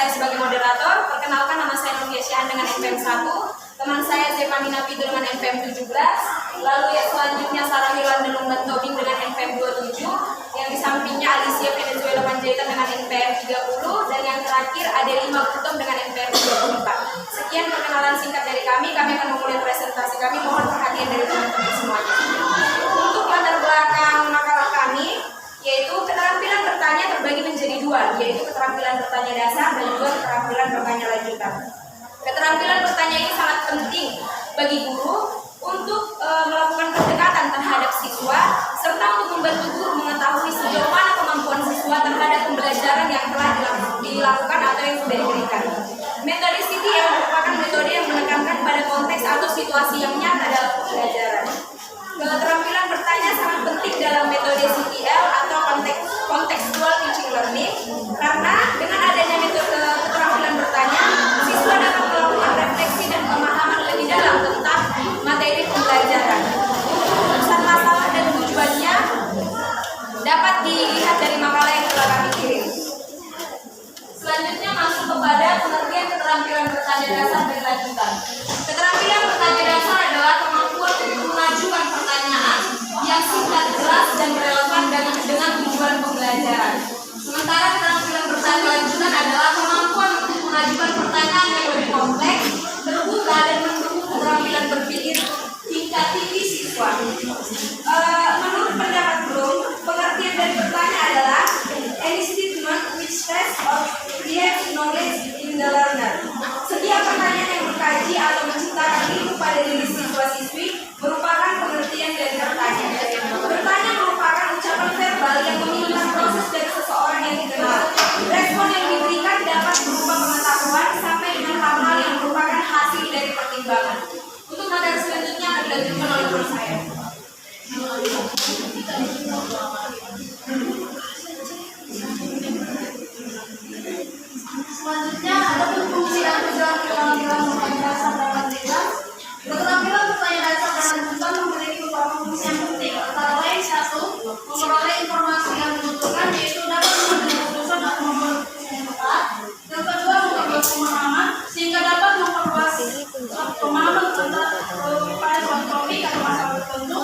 saya sebagai moderator. Perkenalkan, nama saya Nur Yesyahan dengan NPM 1, teman saya Zefanina Pitu dengan NPM 17, lalu yang selanjutnya Sarah Hilan dan Tobing dengan NPM 27, yang di sampingnya Alicia Venezuela Panjaitan dengan NPM 30, dan yang terakhir Adelima Kutom dengan NPM 24. Sekian perkenalan singkat dari kami akan memulai presentasi kami, mohon perhatian dari teman-teman semuanya. Untuk latar belakang makalah kami, yaitu keterampilan bertanya terbagi menjadi dua, yaitu keterampilan bertanya dasar dan juga keterampilan bertanya lanjutan. Keterampilan bertanya ini sangat penting bagi guru untuk melakukan pendekatan terhadap siswa, serta untuk membantu guru mengetahui sejauh mana kemampuan siswa terhadap pembelajaran yang telah dilakukan atau yang sudah diberikan. Metode CTL merupakan metode yang menekankan pada konteks atau situasi yang nyata dalam pembelajaran. Keterampilan bertanya sangat penting dalam metode CTL atau contextual teaching learning, karena dengan adanya metode keterampilan bertanya, siswa dapat melakukan refleksi dan pemahaman lebih dalam tentang materi pembelajaran. Urusan masalah dan tujuannya dapat dilihat dari makalah yang telah kami kirim. Selanjutnya masuk kepada pengertian keterampilan bertanya dasar dan lanjutan. Keterampilan bertanya dasar adalah kemampuan untuk mengajukan pertanyaan yang singkat, jelas, dan relevan dengan tujuan pembelajaran. Sementara keterampilan bertanya lanjutan adalah kemampuan untuk mengajukan pertanyaan yang lebih kompleks, terbuka, dan mendukung keterampilan berpikir tingkat tinggi siswa. Menurut pendapat Bloom, pengertian dari bertanya adalah any statement which tests or creates knowledge in the learner. Setiap pertanyaan yang mengkaji atau menciptakan ilmu pada diri siswa-siswi merupakan pengertian dari bertanya. Bertanya merupakan ucapan verbal yang menginginkan proses dari seseorang yang dikenal. Respon yang diberikan dapat berupa pengetahuan sampai dengan hal-hal yang merupakan hasil dari pertimbangan. Untuk materi selanjutnya akan dilanjutkan oleh guru saya. Selanjutnya ada fungsi dan tujuan keterampilan bertanya dasar dan lanjutan. Keterampilan bertanya dasar dan lanjutan memiliki beberapa fungsi yang penting, antara lain: 1. Memperoleh informasi yang dibutuhkan, yaitu dapat mengambil keputusan atau membuat keputusan yang tepat. Yang kedua, memperluas pemahaman sehingga dapat memperluas pemahaman tentang pada suatu topik atau masalah tertentu.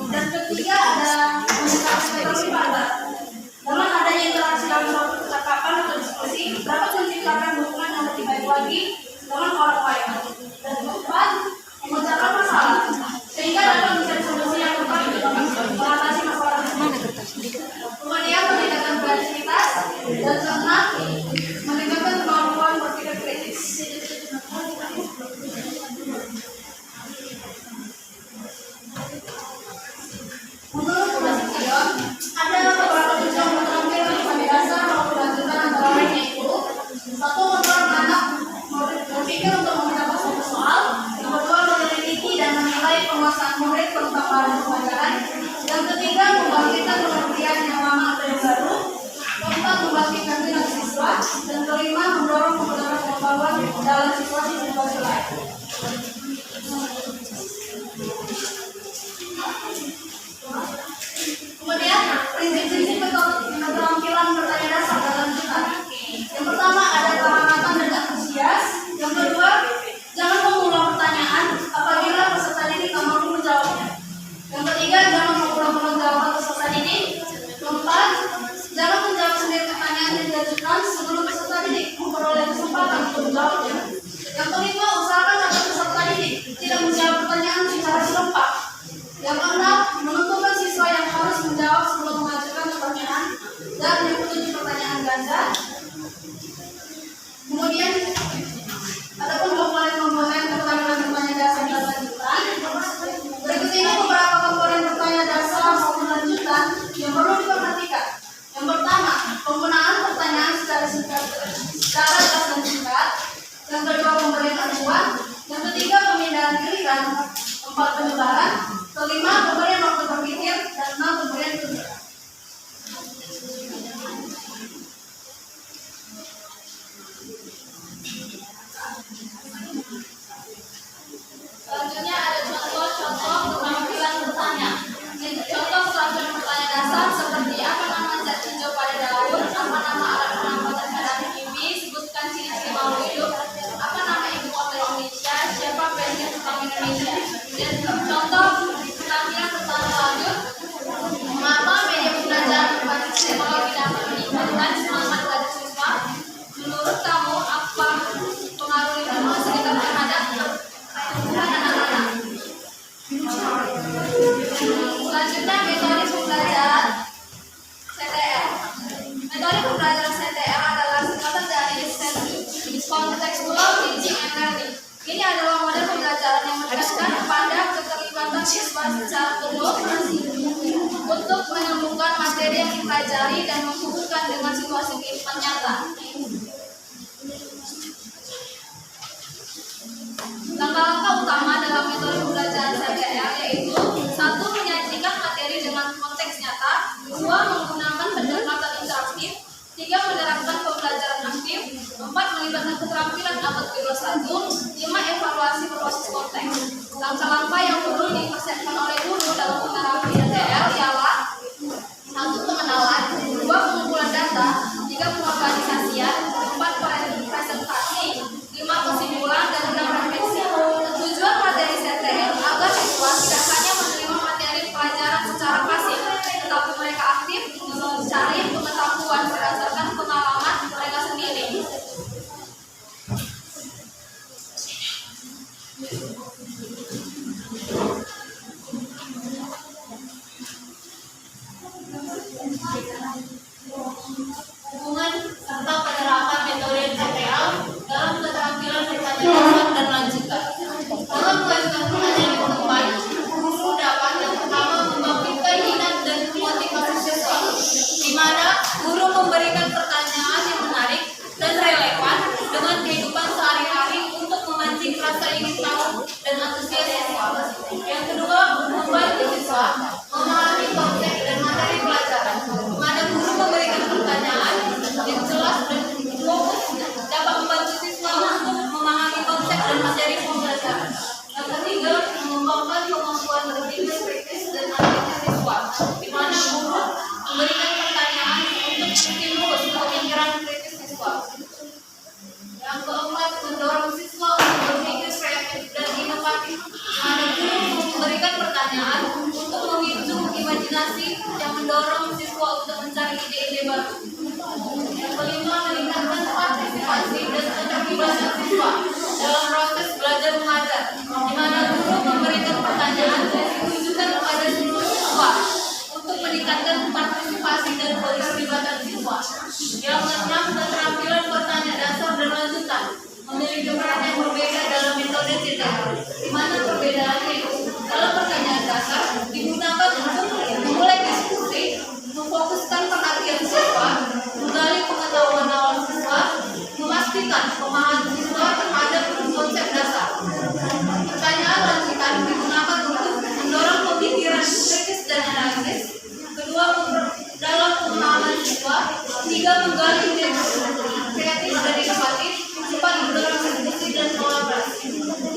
Dan ketiga, ada menginterpretasi pada. Dengan adanya interaksi dalam suatu percakapan atau diskusi, dapat menciptakan hubungan yang lebih baik lagi dengan orang lain. Dan keempat, memecahkan masalah sehingga dapat mencari solusi yang tepat untuk mengatasi masalah tersebut. Kemudian meningkatkan kreativitas, dan keenam, meningkatkan kemampuan berpikir kritis. Menurut Profesor Kion, ada beberapa tujuan keterampilan bertanya dasar maupun lanjutan, antara lain yaitu: 1. Mendorong anak berpikir untuk memecahkan suatu soal. Yang kedua, menyelidiki dan menilai penguasaan murid tentang bahan pelajaran. Yang ketiga, membangkitkan pengertian yang lama atau yang baru. Keempat, membangkitkan minat siswa. Dan kelima, mendorong penggunaan pengetahuan dalam situasi-situasi lain. Kemudian, prinsip-prinsip keterampilan bertanya dasar dan lanjutan. Yang pertama, ada kehangatan dan antusias. Yang kedua, jangan mengulang pertanyaan apabila peserta didik tak mampu menjawabnya. Yang ketiga, jangan mengulang jawaban peserta didik. Keempat, jangan menjawab sendiri pertanyaan yang diajukan sebelum peserta didik memperoleh kesempatan untuk menjawabnya. Yang kelima, usahakan agar peserta didik tidak menjawab pertanyaan secara serempak. Yang keenam, menentukan siswa yang harus menjawab sebelum mengajukan pertanyaan. Dan yang ketujuh, pertanyaan ganda. Kemudian, adapun komponen keterampilan bertanya dasar dan lanjutan. Berikut ini beberapa komponen bertanya dasar maupun lanjutan yang perlu diperhatikan. Yang pertama, penggunaan pertanyaan secara jelas dan singkat. Yang kedua, pemberian acuan. Yang ketiga, pemindahan giliran. 4. Penyebaran. Kelima, pemberian waktu berpikir. Dan 6. Pemberian tuntutan. Selanjutnya ada contoh-contoh keterampilan bertanya. Contoh keterampilan bertanya dasar seperti: apa nama zat hijau pada daun, apa nama alat penampilan terhadap kimia, sebutkan media. Dan contoh keterampilan bertanya lanjut, mengapa media pembelajaran berbasis teknologi dapat meningkatkan semangat belajar siswa? Menurut kamu apa pengaruh informasi kita terhadap pertumbuhan anak-anak? Selanjutnya metode pembelajaran CTR. Metode pembelajaran CTR adalah singkatan dari Contextual Teaching and Learning. Ini adalah model pembelajaran yang menekankan kepada keterlibatan siswa secara penuh untuk menemukan materi yang dipelajari dan menghubungkan dengan situasi kehidupan nyata. Langkah-langkah utama dalam metode pembelajaran CTR yaitu 1. Menyajikan materi dengan konteks nyata, 2. Menggunakan pendekatan interaktif, 3. Menerapkan pembelajaran aktif, 4. Melibatkan keterampilan abad ke-21, 5. Evaluasi berbasis konteks. Langkah-langkah yang perlu dipersiapkan oleh guru dalam menerapkan CTR ialah 1. Pengenalan, 2. Pengumpulan data, 3. Pengorganisasian, 4. Presentasi, 5. Kesimpulan, dan 6. refleksi. Tujuan materi CTR agar siswa tidak hanya menerima materi pelajaran secara pasif, tetapi mereka aktif mencari pengetahuan berdasarkan pengalaman mereka sendiri. Hubungan serta penerapan metode CTR dalam keterampilan bertanya jawab dan lanjutan. Dalam mengajukan pertanyaan di depan, guru dapat yang pertama membangkitkan minat dan motivasi siswa, di mana guru memberikan pertanyaan yang menarik dan relevan dengan kehidupan sehari-hari untuk memancing rasa ingin tahu dan antusias siswa. Yang kedua, membantu siswa memahami konsep dan materi pelajaran, di mana guru memberikan pertanyaan yang jelas dan fokus dapat membantu siswa untuk memahami konsep dan materi pembelajaran. Yang ketiga, mengembangkan kemampuan berpikir kritis dan analisis siswa, di mana guru memberikan pertanyaan untuk stimulus pemikiran kritis siswa. Yang keempat, mendorong siswa untuk berpikir kreatif dan inovatif, di mana guru memberikan pertanyaan untuk memicu imajinasi yang mendorong siswa untuk mencari ide-ide baru. Yang kelima, meningkatkan partisipasi dan keterlibatan siswa dalam proses belajar mengajar, di mana guru memberikan pertanyaan dan ditujukan kepada seluruh siswa untuk meningkatkan partisipasi dan keterlibatan siswa. Yang keenam, keterampilan bertanya dasar dan lanjutan memiliki peran yang berbeda dalam metode CTR, di mana perbedaannya dalam pertanyaan dasar digunakan untuk memulai diskusi, memfokuskan perhatian siswa, menggali pengetahuan awal siswa, memastikan pemahaman siswa terhadap konsep dasar. Pertanyaan lanjutan digunakan untuk mendorong pemikiran kritis dan analisis, kedua dalam pemahaman siswa, tiga menggali ide kreatif dan inovatif, empat mendorong diskusi dan kolaborasi.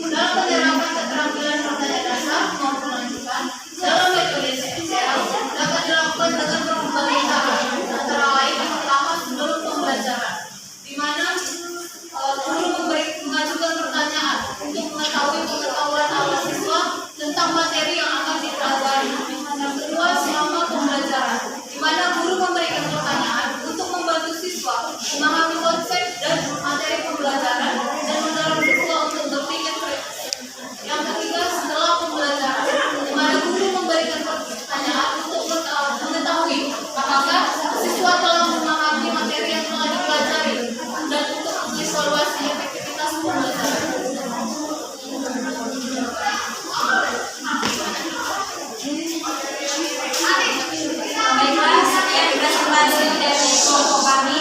Dalam penerapan keterampilan pertanyaan dasar maupun lanjutan dalam metode CTR dapat dilakukan dengan berbagai cara, antara lain yang pertama sebelum pembelajaran, di mana guru mengajukan pertanyaan untuk mengetahui pengetahuan awal siswa tentang materi yang akan dipelajari. Yang kedua, selama pembelajaran, di mana guru memberikan pertanyaan untuk membantu siswa memahami konsep dan materi pembelajaran dan mendorong siswa untuk berpikir kritis. Yang ketiga, setelah pembelajaran, di mana guru memberikan pertanyaan untuk mengetahui apakah siswa telah memahami materi yang telah dipelajari dan untuk mengevaluasi efektivitas pembelajaran. Baiklah, sekian presentasi dari kelompok kami.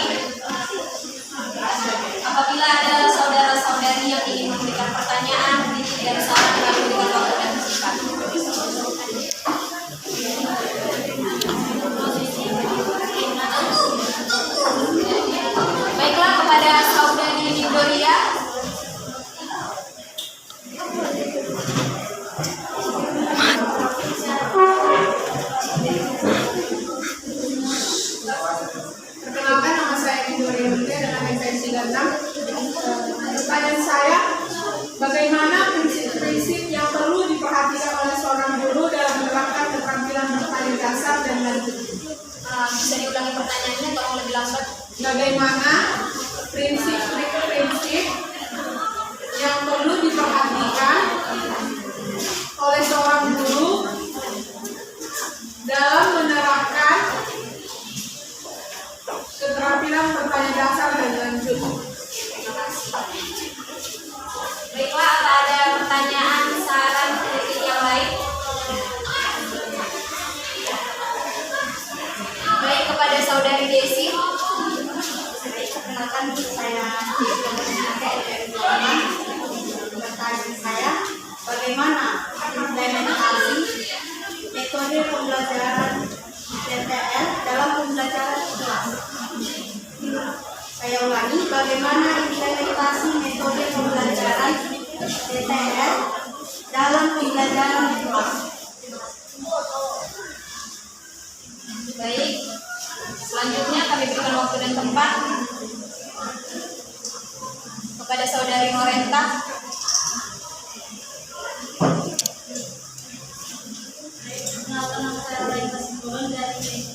Apabila ada saudara-saudari yang ingin memberikan pertanyaan, kritik dan saran, kami berikan waktu dan kesempatan. Baiklah, kepada saudari Victoria. Perkenalkan, nama saya Victoria dengan MPN 96. Pertanyaan saya, bagaimana prinsip-prinsip prinsip yang perlu diperhatikan oleh seorang guru dalam menerapkan keterampilan bertanya dasar dan lanjut. Bisa diulangi pertanyaannya, tolong lebih lambat. Bagaimana prinsip-prinsip yang perlu diperhatikan oleh seorang guru dalam menerapkan keterampilan bertanya dasar dan lanjut. Baiklah, apa ada pertanyaan, saran, kritik yang lain? Baik, kepada saudari Desi. Perkenalkan, saya pertanyaan saya, bagaimana implementasi metode pembelajaran CTL dalam pembelajaran kelas? Saya ulangi, bagaimana implementasi metode pembelajaran CTL dalam pembelajaran kelas? Baik, selanjutnya kami berikan waktu dan tempat kepada saudari Norenta. Perkenalkan, nama saya Raisa Simbolon dari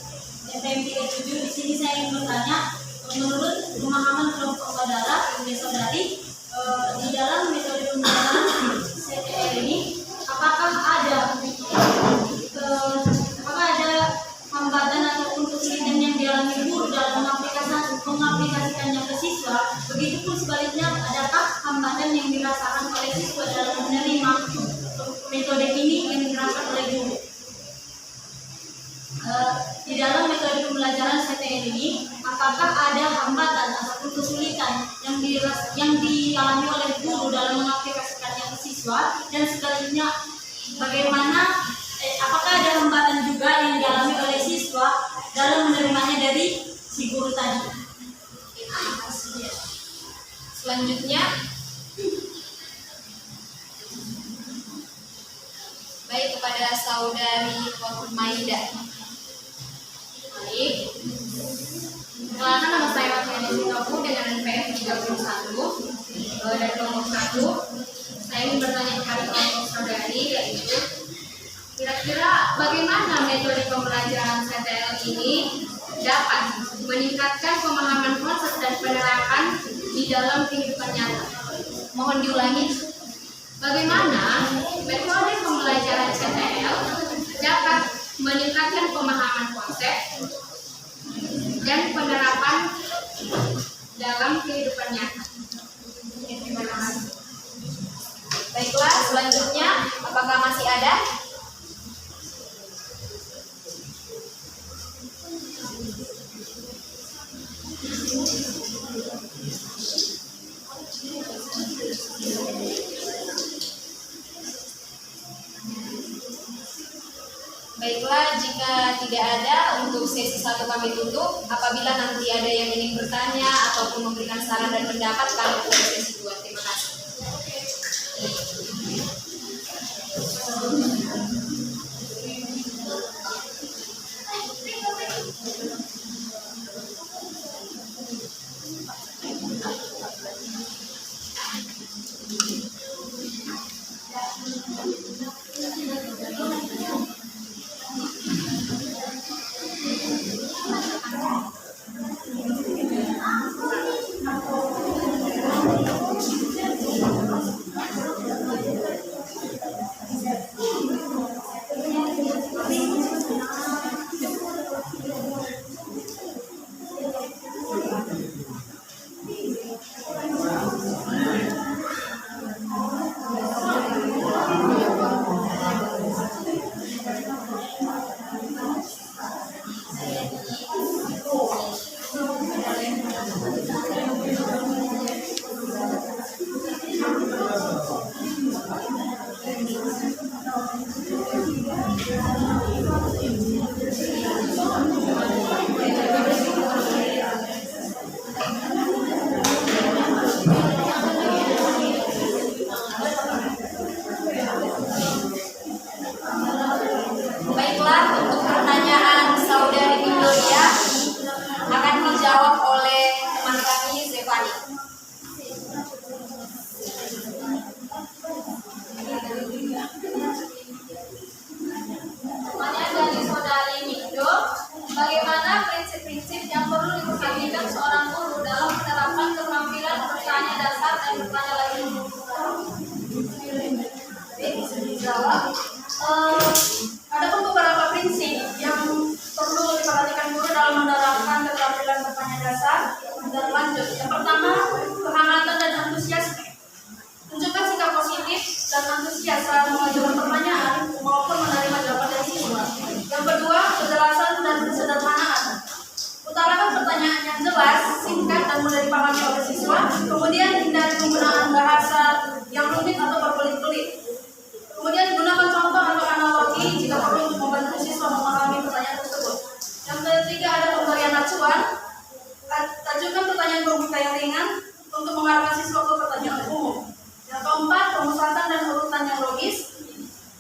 FMP 7. Di sini saya ingin bertanya, menurut pemahaman kelompok saudara, saudari, di dalam metode pembelajaran CTL ini, apakah ada hambatan ataupun kesulitan yang dialami guru dalam mengaplikasikannya ke siswa? Begitupun sebaliknya, adakah hambatan yang dirasakan oleh siswa dalam menerima metode ini yang diterapkan oleh guru? Di dalam metode pembelajaran CTL ini, apakah ada hambatan ataupun kesulitan yang dialami oleh guru dalam mengaplikasikannya ke siswa, dan sebaliknya bagaimana apakah ada hambatan juga yang dialami oleh siswa dalam menerimanya dari si guru tadi? Selanjutnya, baik, kepada saudari Maida. Baik, perkenalkan, nama saya Wafiani Sitoku dengan NPM 31 dari kelompok 1. Saya ingin bertanya kepada kelompok saudari, yaitu kira-kira bagaimana metode pembelajaran CTL ini dapat meningkatkan pemahaman konsep dan penerapan di dalam kehidupan nyata? Mohon diulangi. Bagaimana metode pembelajaran CTL dapat meningkatkan pemahaman konsep dan penerapan dalam kehidupan nyata? Terima kasih. Baiklah, selanjutnya apakah masih ada? Baiklah, jika tidak ada, untuk sesi 1 kami tutup. Apabila nanti ada yang ingin bertanya ataupun memberikan saran dan pendapat, kami tutup sesi 2. Terima kasih. diskusi asal mengajukan pertanyaan maupun menerima jawaban dari siswa. Yang kedua, kejelasan dan kesederhanaan. Utarakan pertanyaan yang jelas, singkat, dan mudah dipahami oleh siswa. Kemudian hindari penggunaan bahasa yang rumit atau berbelit-belit. Kemudian gunakan contoh atau analogi jika perlu untuk membantu siswa memahami pertanyaan tersebut. Yang ketiga, ada pemberian acuan. Ajukan pertanyaan pembuka yang ringan untuk mengarahkan siswa ke pertanyaan umum. Yang keempat, pemusatan dan urutan yang logis,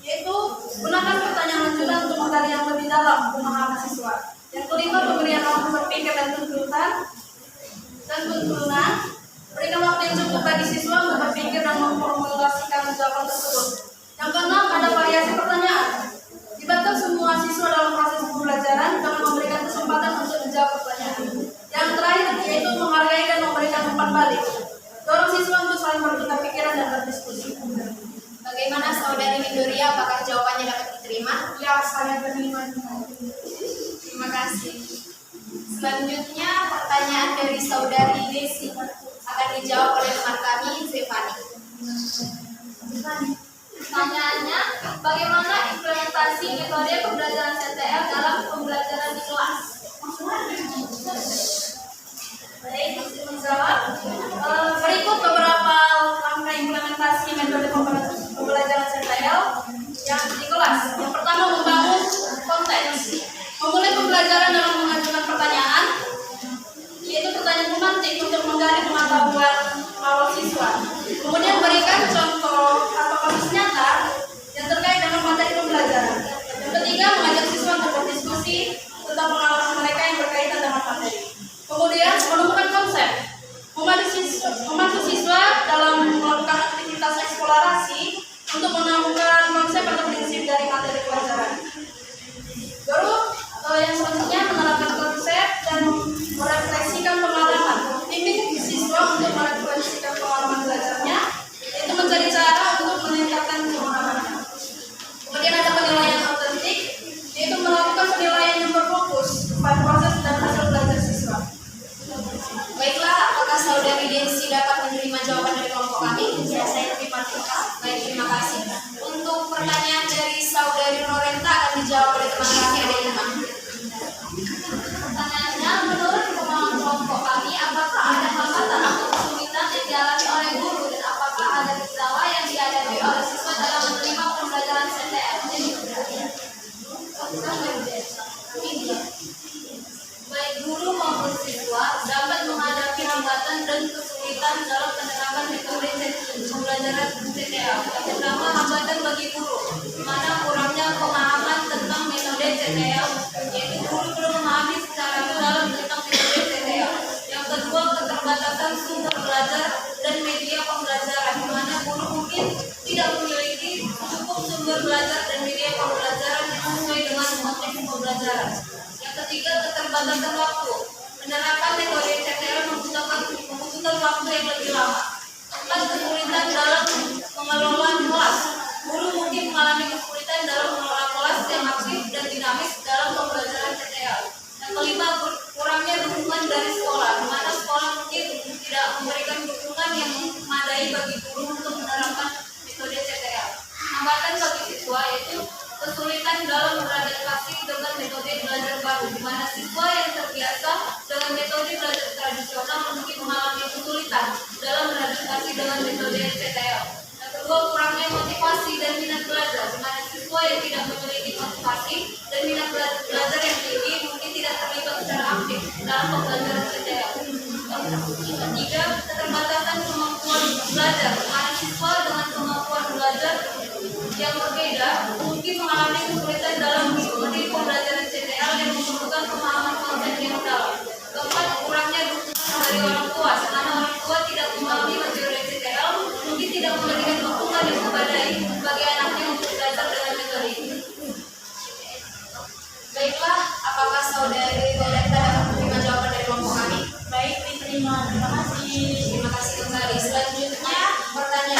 yaitu gunakan pertanyaan lanjutan untuk menggali yang lebih dalam pemahaman siswa. Yang kelima, pemberian waktu berpikir dan tuntunan. Berikan waktu yang cukup bagi siswa untuk berpikir dan memformulasikan jawaban tersebut. Yang keenam, ada variasi pertanyaan. Libatkan semua siswa dalam proses pembelajaran dengan memberikan kesempatan untuk menjawab pertanyaan. Yang terakhir, yaitu menghargai dan memberikan umpan balik. Dorong siswa untuk saling bertukar pikiran dan berdiskusi. Bagaimana saudari Windoria? Apakah jawabannya dapat diterima? Ya, saya menerima. Terima kasih. Selanjutnya pertanyaan dari saudari Desi akan dijawab oleh teman kami, Zevani. Pertanyaannya, bagaimana implementasi metode pembelajaran CTL dalam pembelajaran di kelas? Baik, untuk menjawab, berikut beberapa langkah implementasi metode pembelajaran CTL yang di kelas. Yang pertama, membangun konteks. Memulai pembelajaran dalam mengajukan pertanyaan, yaitu pertanyaan pemantik untuk menggali pengetahuan awal siswa. Kemudian berikan contoh atau kasus nyata yang terkait dengan materi pembelajaran. Yang ketiga, mengajak siswa untuk berdiskusi tentang pengalaman mereka yang berkaitan dengan materi. Kemudian menemukan konsep, membantu siswa dalam melakukan aktivitas eksplorasi untuk menemukan konsep atau prinsip dari materi pelajaran. Baru yang selanjutnya menerapkan konsep dan merefleksikan pengalaman. Bimbing siswa untuk merefleksikan pengalaman belajarnya, yaitu mencari cara untuk meningkatkan pemahamannya. Kemudian ada penilaian autentik, yaitu melakukan penilaian yang berfokus pada proses dan hasil belajar siswa. Baiklah, apakah saudari Desi dapat menerima jawaban dari kelompok kami? Ya, saya terima kasih. Baik, terima kasih. Untuk pertanyaan dari saudari Norenta akan dijawab oleh teman kami, ada Ilham. Pertanyaannya, menurut pemahaman kelompok kami, apakah ada hambatan atau kesulitan yang dialami oleh guru dan apakah ada kendala yang dihadapi oleh siswa dalam menerima pembelajaran CTL? Baik guru maupun siswa dapat menghadapi hambatan dan kesulitan dalam penerapan metode pembelajaran CTL. Terutama hambatan bagi guru, di mana kurangnya pemahaman tentang metode CTL, yaitu guru belum memahami secara mendalam tentang metode CTL. Yang kedua, keterbatasan sumber belajar dan media pembelajaran, di mana guru mungkin tidak memiliki cukup sumber belajar dan media pembelajaran yang sesuai dengan konteks pembelajaran. Yang ketiga, keterbatasan waktu. Penerapan metode CTL membutuhkan waktu yang lebih lama. Keempat, kesulitan dalam mengelola kelas. Guru mungkin mengalami kesulitan dalam mengelola kelas yang aktif dan dinamis dalam pembelajaran CTL. Yang kelima, kurangnya dukungan dari sekolah, di mana sekolah mungkin tidak memberikan dukungan yang memadai bagi guru untuk menerapkan metode CTL. Hambatan bagi siswa yaitu kesulitan dalam beradaptasi dengan metode belajar baru, di mana siswa yang terbiasa dengan metode belajar tradisional mungkin mengalami kesulitan dalam beradaptasi dengan metode CTL. Yang kedua, kurangnya motivasi dan minat belajar, di mana siswa yang tidak memiliki motivasi dan minat belajar yang tinggi mungkin tidak terlibat secara aktif dalam pembelajaran CTL. Yang ketiga, keterbatasan kemampuan belajar, di mana siswa dengan kemampuan belajar yang berbeda mungkin mengalami kesulitan dalam mengikuti pembelajaran CTL yang membutuhkan pemahaman konsep yang dalam. Keempat, kurangnya dukungan dari orang tua, karena orang tua tidak memahami metode CTL, mungkin tidak memberikan dukungan yang memadai bagi anaknya untuk belajar dengan metode ini. Baiklah, apakah saudari Norenta dapat menerima jawaban dari kelompok kami? Baik, diterima. Terima kasih. Terima kasih kembali. Selanjutnya, pertanyaan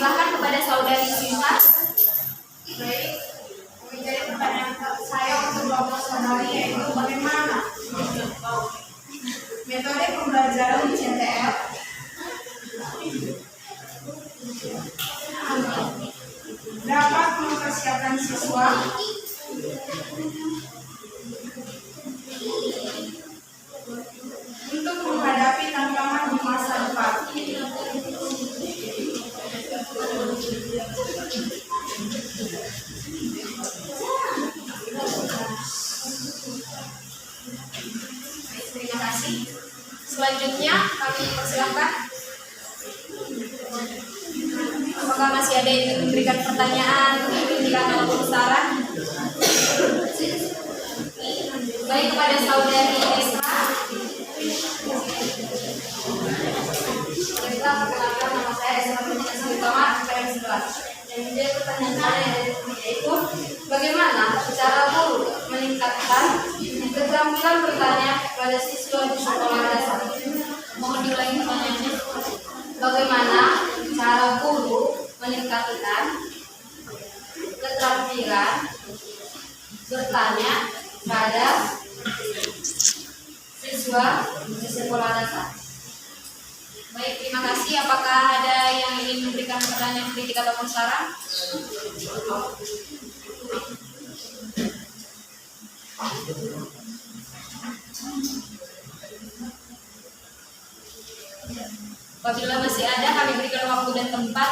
Silakan kepada saudari Sinta. Baik, menjadi pertanyaan saya untuk kelompok saudari yaitu bagaimana metode pembelajaran di CTL dapat mempersiapkan siswa untuk menghadapi tantangan di masa depan. Terima kasih. Selanjutnya kami persilakan. Apakah masih ada yang ingin memberikan pertanyaan, kritikan ataupun saran? Baik, kepada saudari Esra. Baiklah, perkenalkan nama saya Esra Putri Utama, IPM 11. Yang menjadi pertanyaan saya yaitu bagaimana cara guru meningkatkan keterampilan bertanya pada siswa di sekolah dasar? Mohon diulangi pertanyaannya. Bagaimana cara guru meningkatkan keterampilan bertanya pada siswa di sekolah dasar? Baik, terima kasih. Apakah ada yang ingin memberikan pertanyaan, kritik ataupun saran? Apabila masih ada, kami berikan waktu dan tempat.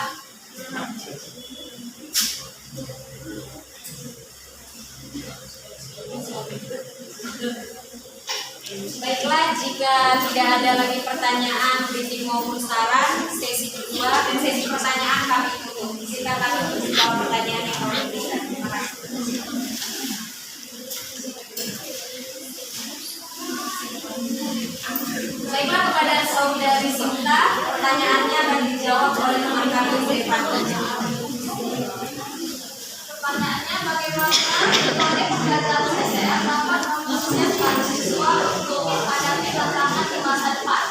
Baiklah, jika tidak ada lagi pertanyaan, kritik maupun saran, sesi kedua dan sesi pertanyaan kami tutup. Izinkan kami untuk menjawab pertanyaan yang kami berikan. Terima kasih. Baiklah, kepada saudari Sinta, pertanyaannya akan dijawab oleh teman kami Zepan. Pertanyaannya, bagaimana metode pembelajaran CTL dapat mempersiapkan siswa untuk menghadapi tantangan di masa depan?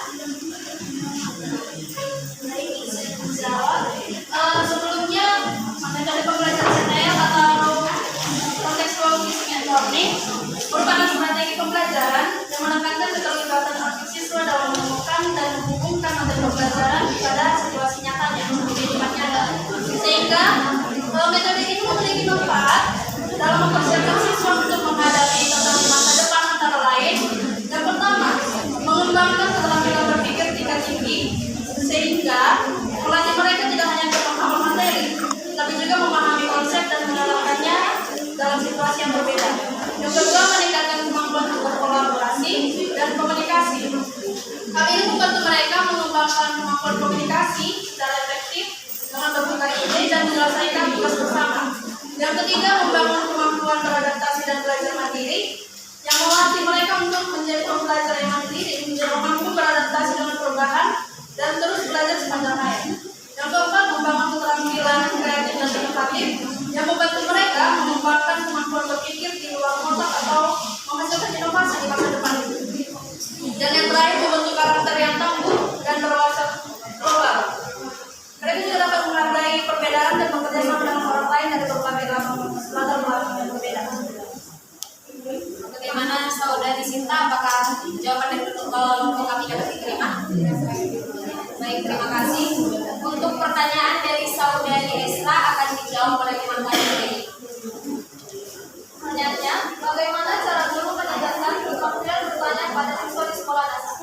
Jawab. Sebelumnya metode pembelajaran CTL atau contextual teaching and learning merupakan strategi pembelajaran yang menekankan keterlibatan aktif siswa dalam menemukan dan menghubungkan materi pembelajaran pada situasi nyatanya sehingga metode ini memiliki manfaat dalam mempersiapkan siswa untuk menghadapi tantangan masa depan antara lain. Yang pertama, mengembangkan keterampilan berpikir tingkat tinggi sehingga melatih mereka tidak hanya berpemahaman materi, tapi juga memahami konsep dan menerapkannya dalam situasi yang berbeda. Yang kedua, meningkatkan kemampuan untuk kolaborasi dan komunikasi. Hal ini membantu mereka mengembangkan kemampuan komunikasi secara efektif dengan bertukar ide dan menyelesaikan tugas bersama. Yang ketiga, membangun kemampuan beradaptasi dan belajar mandiri yang melatih mereka untuk menjadi pembelajar yang mandiri, menjadi mampu beradaptasi dengan perubahan dan terus belajar sepanjang hayat. Yang keempat, membangun keterampilan kreatif dan inovatif yang membantu mereka mengembangkan kemampuan berpikir di luar kotak atau menghasilkan inovasi di masa depan. Dan yang terakhir, membentuk karakter yang tangguh dan berwawasan global. Mereka juga dapat menghargai perbedaan dan bekerja sama dengan orang lain dari berbagai latar belakang yang berbeda. Bagaimana saudari Sinta, apakah jawaban dari kelompok kami dapat diterima? Baik, terima kasih. Untuk pertanyaan dari saudari Esra akan dijawab oleh teman kami. Pertanyaannya, bagaimana cara guru mengajarkan keterampilan bertanya pada siswa di sekolah dasar?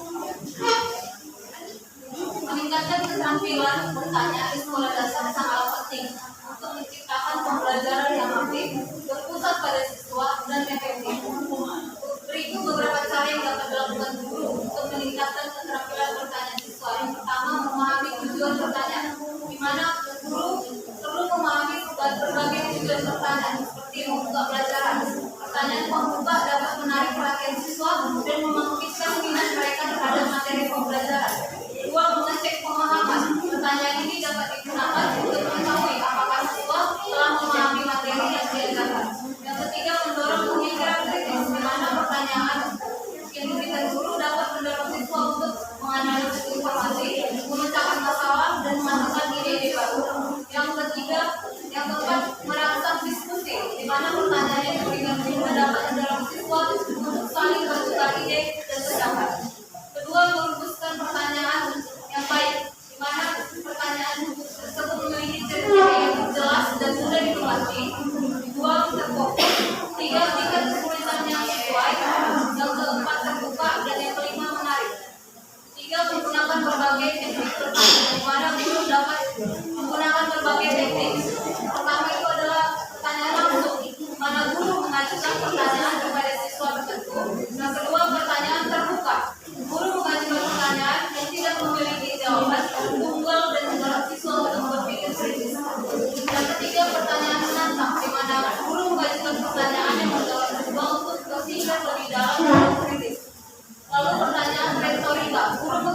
Meningkatkan keterampilan bertanya di sekolah dasar sangatlah penting untuk menciptakan pembelajaran yang aktif, berpusat pada siswa dan efektif. Berikut beberapa cara yang dapat dilakukan guru untuk meningkatkan keterampilan bertanya siswa. Yang pertama, memahami tujuan bertanya, di mana guru perlu memahami berbagai tujuan bertanya, seperti membuka pelajaran. Pertanyaan pembuka dapat menarik perhatian siswa dan membangkitkan minat mereka terhadap materi pembelajaran. Dua, mengecek pemahaman. Pertanyaan ini dapat digunakan untuk mengetahui apakah siswa telah memahami materi yang diajarkan. Yang ketiga, mendorong pemikiran kritis, di mana pertanyaan yang diberikan guru dapat mendorong siswa untuk menganalisis informasi, memecahkan masalah, dan memasukkan ide-ide baru.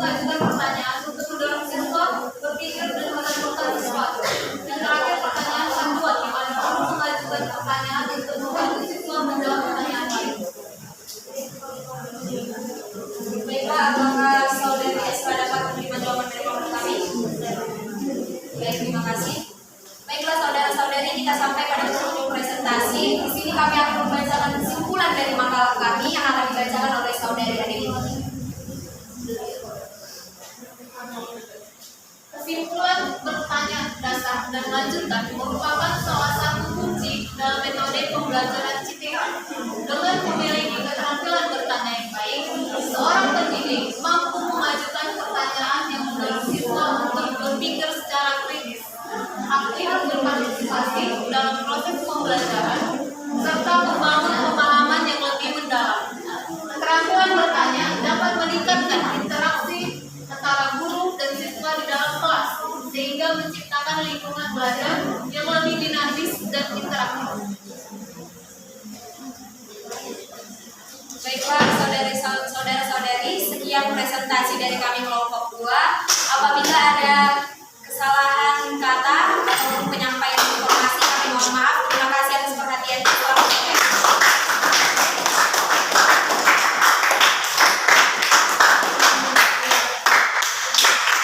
mengajukan pertanyaan untuk mendorong siswa berpikir dan menentukan sesuatu. Yang terakhir pertanyaan panduan, di mana guru mengajukan pertanyaan untuk membantu siswa menjawab pertanyaan lain. Baiklah, apakah saudari Esra dapat menerima jawaban dari kelompok kami? Baik, terima kasih. Baiklah saudara-saudari, kita sampai pada penghujung presentasi. Di sini kami akan membacakan kesimpulan dari makalah kami yang akan dibacakan oleh saudari Adewi. Kesimpulan bertanya dasar dan lanjutan merupakan salah satu kunci dalam metode pembelajaran CTR. Dengan memiliki keterampilan bertanya yang baik, seorang pendidik mampu mengajukan pertanyaan yang mendorong siswa untuk berpikir secara kritis, aktif berpartisipasi dalam proses pembelajaran, serta membangun pemahaman yang lebih mendalam. Keterampilan bertanya dapat meningkatkan interaksi antara guru dan siswa di dalam kelas, sehingga menciptakan lingkungan belajar yang lebih dinamis dan interaktif. Baiklah saudara-saudari, sekian presentasi dari kami kelompok 2. Apabila ada